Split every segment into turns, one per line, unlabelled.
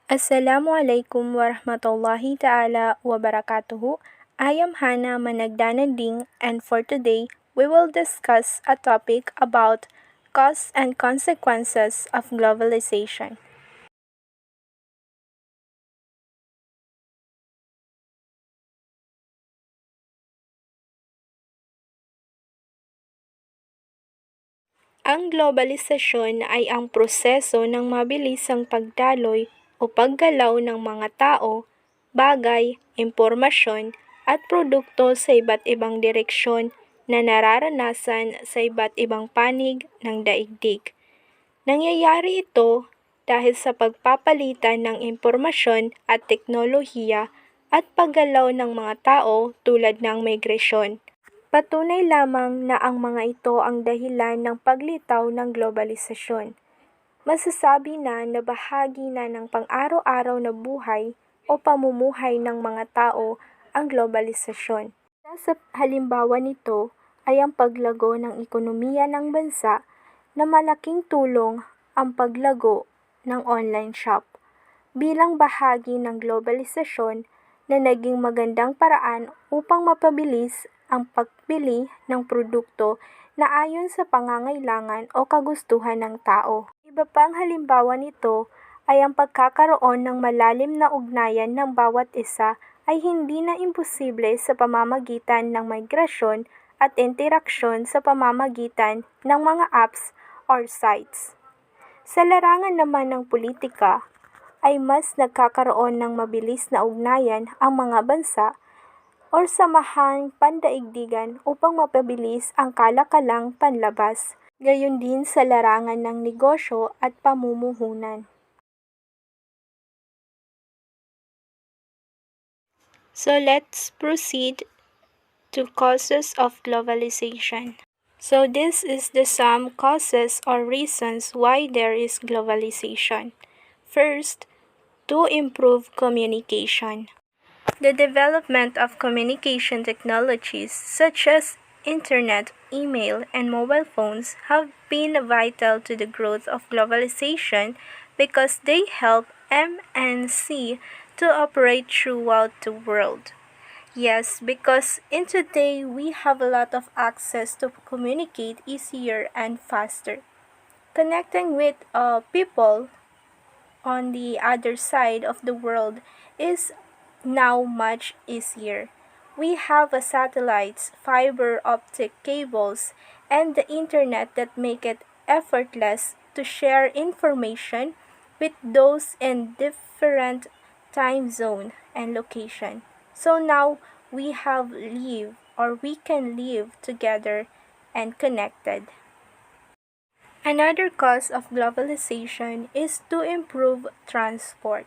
Assalamualaikum warahmatullahi ta'ala wabarakatuhu. I am Hannah Managdananding, and for today, we will discuss a topic about cause and consequences of globalization. Ang globalisasyon ay ang proseso ng mabilisang pagdaloy o paggalaw ng mga tao, bagay, impormasyon, at produkto sa iba't ibang direksyon na nararanasan sa iba't ibang panig ng daigdig. Nangyayari ito dahil sa pagpapalitan ng impormasyon at teknolohiya at paggalaw ng mga tao tulad ng migrasyon. Patunay lamang na ang mga ito ang dahilan ng paglitaw ng globalisasyon. Masasabi na bahagi na ng pang-araw-araw na buhay o pamumuhay ng mga tao ang globalisasyon. Sa halimbawa nito ay ang paglago ng ekonomiya ng bansa na malaking tulong ang paglago ng online shop bilang bahagi ng globalisasyon na naging magandang paraan upang mapabilis ang pagbili ng produkto na ayon sa pangangailangan o kagustuhan ng tao. Iba pang halimbawa nito ay ang pagkakaroon ng malalim na ugnayan ng bawat isa ay hindi na imposible sa pamamagitan ng migrasyon at interaksyon sa pamamagitan ng mga apps or sites. Sa larangan naman ng politika, ay mas nagkakaroon ng mabilis na ugnayan ang mga bansa o samahang pandaigdigan upang mapabilis ang kalakalang panlabas, gayon din sa larangan ng negosyo at pamumuhunan. So let's proceed to causes of globalization. So this is the some causes or reasons why there is globalization. First, to improve communication. The development of communication technologies such as internet, email, and mobile phones have been vital to the growth of globalization because they help MNC to operate throughout the world. Yes, because in today we have a lot of access to communicate easier and faster. Connecting with people on the other side of the world is now much easier. We have satellites, fiber optic cables, and the internet that make it effortless to share information with those in different time zone and location. So now we have live or we can live together and connected. Another cause of globalization is to improve transport.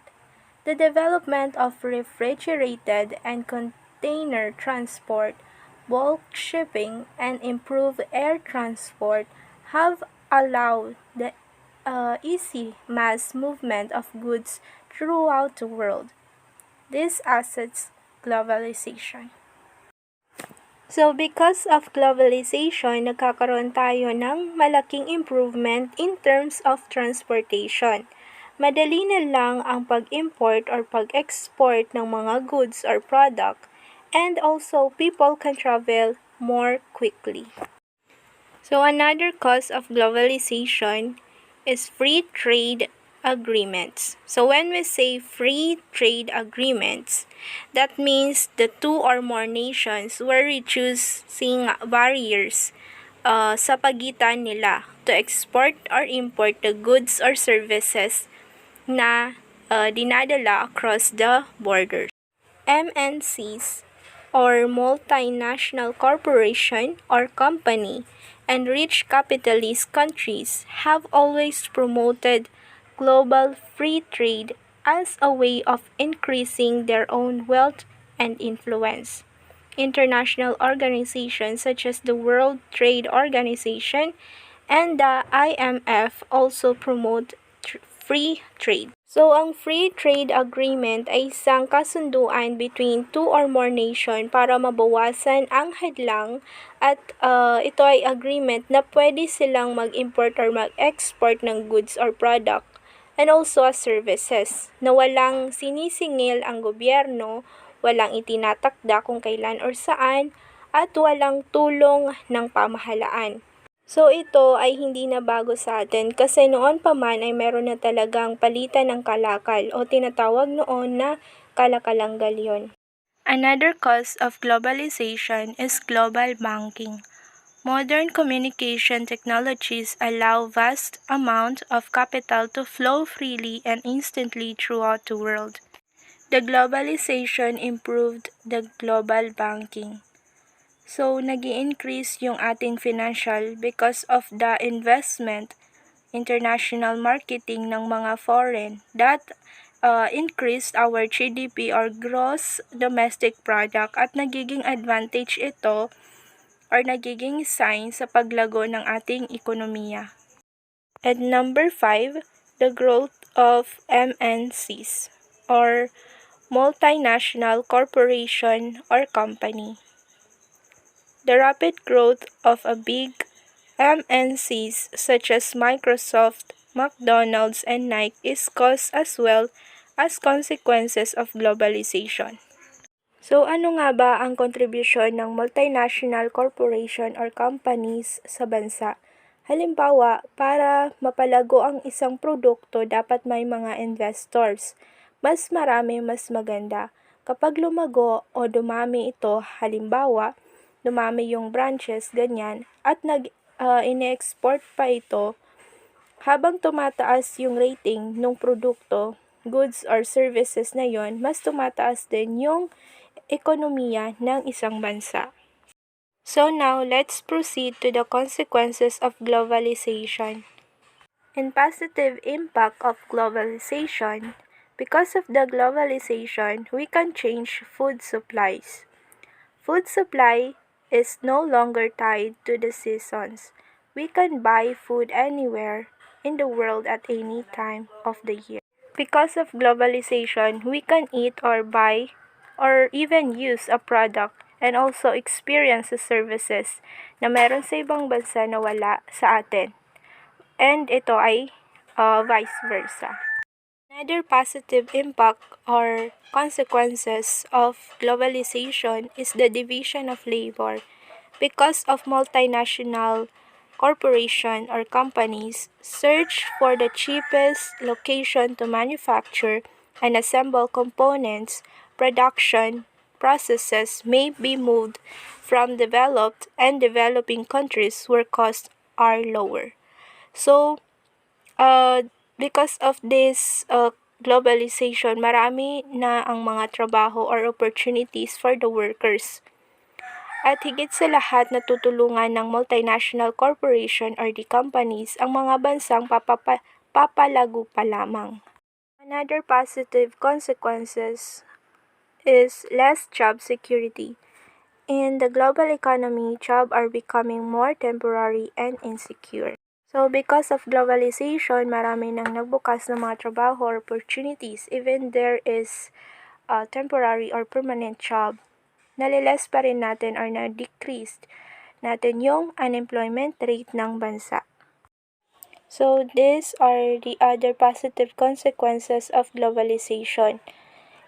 The development of refrigerated and container transport, bulk shipping, and improved air transport have allowed the easy mass movement of goods throughout the world. This assets globalization. So because of globalization, nagkakaroon tayo ng malaking improvement in terms of transportation. Madali na lang ang pag-import or pag-export ng mga goods or product, and also people can travel more quickly. So another cause of globalization is free trade agreements. So when we say free trade agreements, that means the two or more nations were reducing barriers sa pagitan nila to export or import the goods or services na dinadala across the borders. MNCs or multinational corporation or company and rich capitalist countries have always promoted global free trade as a way of increasing their own wealth and influence. International organizations such as the World Trade Organization and the IMF also promote free trade. So, ang free trade agreement ay isang kasunduan between two or more nation para mabawasan ang hadlang at ito ay agreement na pwede silang mag-import or mag-export ng goods or product and also as services na walang sinisingil ang gobyerno, walang itinatakda kung kailan or saan, at walang tulong ng pamahalaan. So ito ay hindi na bago sa atin kasi noon pa man ay meron na talagang palitan ng kalakal o tinatawag noon na kalakalang galyon. Another cause of globalization is global banking. Modern communication technologies allow vast amount of capital to flow freely and instantly throughout the world. The globalization improved the global banking. So, nag-i-increase yung ating financial because of the investment, international marketing ng mga foreign that increased our GDP or gross domestic product at nagiging advantage ito or nagiging sign sa paglago ng ating ekonomiya. And number 5, the growth of MNCs or multinational corporation or company. The rapid growth of a big MNCs such as Microsoft, McDonald's, and Nike is caused as well as consequences of globalization. So ano nga ba ang kontribusyon ng multinational corporation or companies sa bansa? Halimbawa, para mapalago ang isang produkto, dapat may mga investors. Mas marami, mas maganda. Kapag lumago o dumami ito, halimbawa, dumami yung branches, ganyan, at ine-export pa ito, habang tumataas yung rating ng produkto, goods or services na yon, mas tumataas din yung ekonomiya ng isang bansa. So now, let's proceed to the consequences of globalization. And positive impact of globalization. Because of the globalization, we can change food supplies. Food supply is no longer tied to the seasons. We can buy food anywhere in the world at any time of the year. Because of globalization, we can eat or buy or even use a product and also experience the services na meron sa ibang bansa na wala sa atin. And ito ay vice versa. Another positive impact or consequences of globalization is the division of labor. Because of multinational corporation or companies search for the cheapest location to manufacture and assemble components, production processes may be moved from developed and developing countries where costs are lower. So, because of this globalization, marami na ang mga trabaho or opportunities for the workers. At higit sa lahat, natutulungan ng multinational corporation or the companies ang mga bansang papalago pa lamang. Another positive consequences is less job security. In the global economy, jobs are becoming more temporary and insecure. So because of globalization, marami nang nagbukas ng mga trabaho or opportunities even there is a temporary or permanent job. Naliles pa rin natin or na-decrease natin yung unemployment rate ng bansa. So these are the other positive consequences of globalization.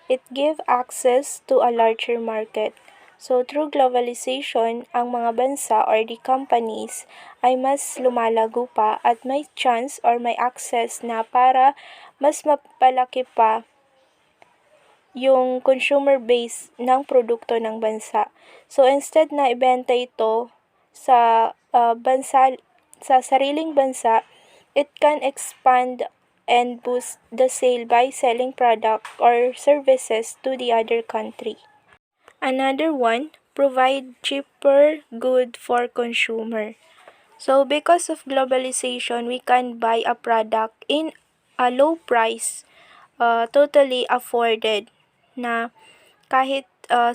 It gives access to a larger market. So through globalization, ang mga bansa or the companies ay mas lumalago pa at may chance or may access na para mas mapalaki pa yung consumer base ng produkto ng bansa. So instead na ibenta ito sa sariling bansa, it can expand and boost the sale by selling product or services to the other country. Another one, provide cheaper good for consumer. So because of globalization, we can buy a product in a low price, totally afforded na kahit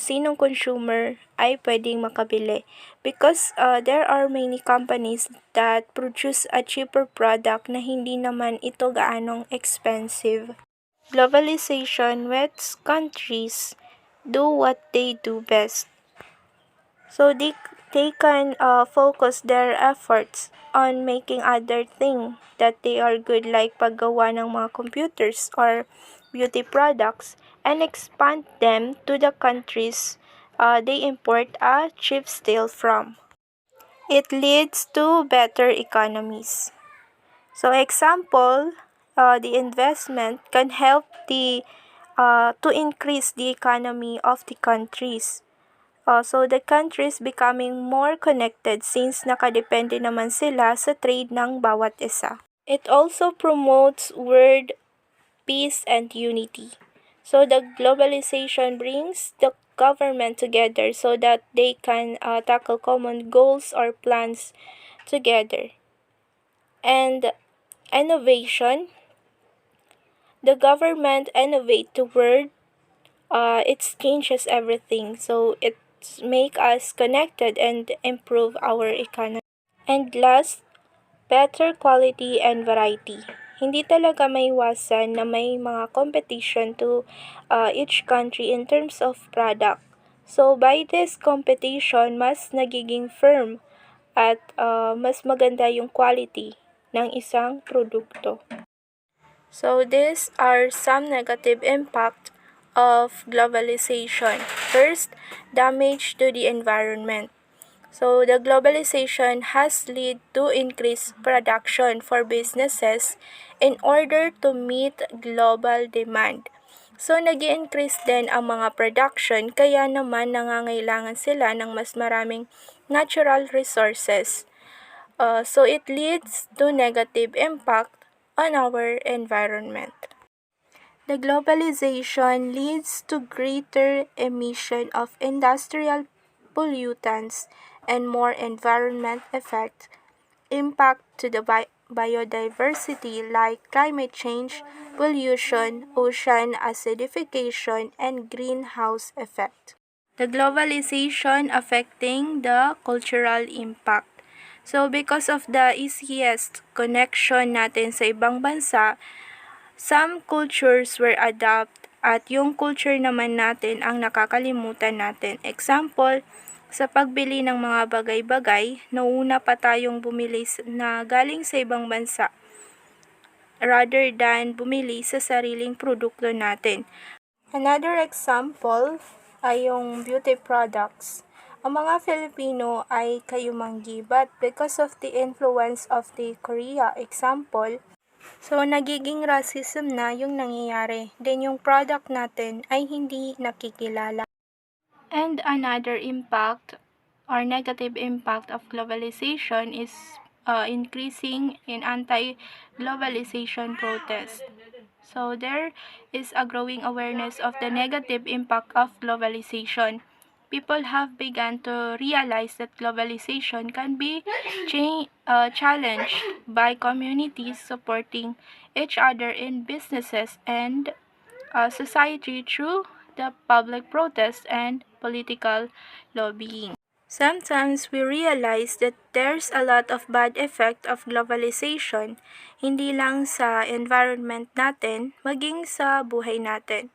sinong consumer ay pwedeng makabili. Because there are many companies that produce a cheaper product na hindi naman ito gaanong expensive. Globalization lets countries do what they do best. So they can focus their efforts on making other thing that they are good like paggawa ng mga computers or beauty products and expand them to the countries they import a cheap steel from. It leads to better economies. So example, the investment can help to increase the economy of the countries. So the countries becoming more connected since nakadepende naman sila sa trade ng bawat isa. It also promotes world peace and unity. So the globalization brings the government together so that they can tackle common goals or plans together. And innovation, the government innovate the world, it changes everything. So it make us connected and improve our economy. And last, better quality and variety. Hindi talaga maiwasan na may mga competition to each country in terms of product. So by this competition, mas nagiging firm at mas maganda yung quality ng isang produkto. So these are some negative impact of globalization. First, damage to the environment. So the globalization has led to increased production for businesses in order to meet global demand. So nag-i-increase din ang mga production kaya naman nangangailangan sila ng mas maraming natural resources. So it leads to negative impact on our environment. The globalization leads to greater emission of industrial pollutants and more environment effect, impact to the biodiversity like climate change, pollution, ocean acidification, and greenhouse effect. The globalization affecting the cultural impact. So because of the easiest connection natin sa ibang bansa, some cultures were adopt at yung culture naman natin ang nakakalimutan natin. Example, sa pagbili ng mga bagay-bagay, nauna pa tayong bumili na galing sa ibang bansa rather than bumili sa sariling produkto natin. Another example ay yung beauty products. Ang mga Filipino ay kayumanggi but because of the influence of the Korea, example, so nagiging racism na yung nangyayari. Then yung product natin ay hindi nakikilala. And another impact or negative impact of globalization is increasing in anti-globalization protest. So there is a growing awareness of the negative impact of globalization. People have begun to realize that globalization can be challenged by communities supporting each other in businesses and society through the public protest and political lobbying. Sometimes we realize that there's a lot of bad effect of globalization, hindi lang sa environment natin, maging sa buhay natin.